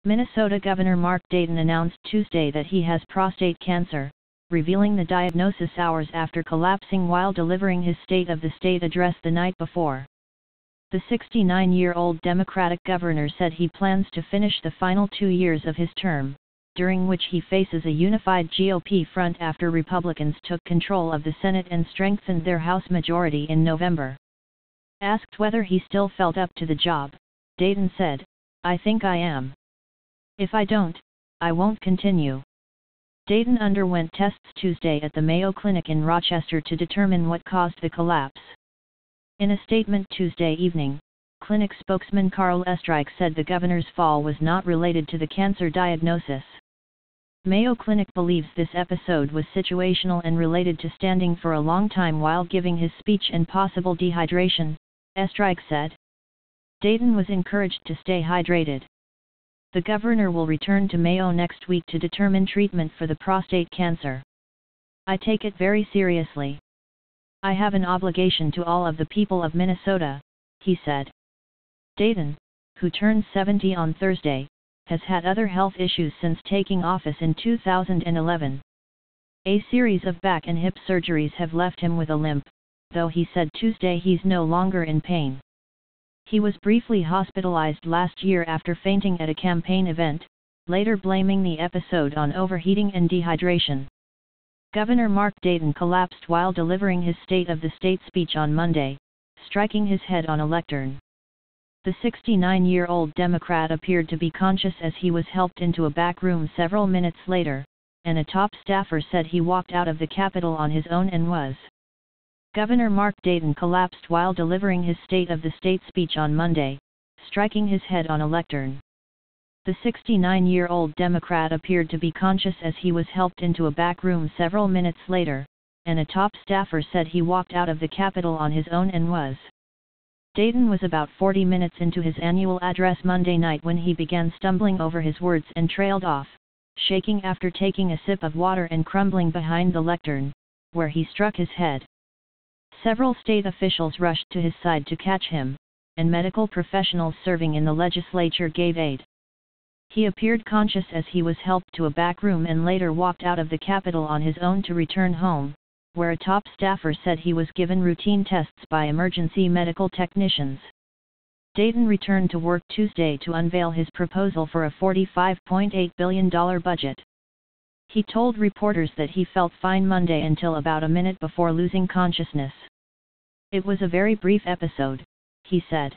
Minnesota Governor Mark Dayton announced Tuesday that he has prostate cancer, revealing the diagnosis hours after collapsing while delivering his State of the State address the night before. The 69-year-old Democratic governor said he plans to finish the final 2 years of his term, during which he faces a unified GOP front after Republicans took control of the Senate and strengthened their House majority in November. Asked whether he still felt up to the job, Dayton said, "I think I am. If I don't, I won't continue." Dayton underwent tests Tuesday at the Mayo Clinic in Rochester to determine what caused the collapse. In a statement Tuesday evening, clinic spokesman Carl Estreich said the governor's fall was not related to the cancer diagnosis. Mayo Clinic believes this episode was situational and related to standing for a long time while giving his speech and possible dehydration, Estreich said. Dayton was encouraged to stay hydrated. The governor will return to Mayo next week to determine treatment for the prostate cancer. "I take it very seriously. I have an obligation to all of the people of Minnesota," he said. Dayton, who turned 70 on Thursday, has had other health issues since taking office in 2011. A series of back and hip surgeries have left him with a limp, though he said Tuesday he's no longer in pain. He was briefly hospitalized last year after fainting at a campaign event, later blaming the episode on overheating and dehydration. Governor Mark Dayton collapsed while delivering his State of the State speech on Monday, striking his head on a lectern. The 69-year-old Democrat appeared to be conscious as he was helped into a back room several minutes later, and a top staffer said he walked out of the Capitol on his own and was. Governor Mark Dayton collapsed while delivering his State of the State speech on Monday, striking his head on a lectern. The 69-year-old Democrat appeared to be conscious as he was helped into a back room several minutes later, and a top staffer said he walked out of the Capitol on his own and was. Dayton was about 40 minutes into his annual address Monday night when he began stumbling over his words and trailed off, shaking after taking a sip of water and crumbling behind the lectern, where he struck his head. Several state officials rushed to his side to catch him, and medical professionals serving in the legislature gave aid. He appeared conscious as he was helped to a back room and later walked out of the Capitol on his own to return home, where a top staffer said he was given routine tests by emergency medical technicians. Dayton returned to work Tuesday to unveil his proposal for a $45.8 billion budget. He told reporters that he felt fine Monday until about a minute before losing consciousness. "It was a very brief episode," he said.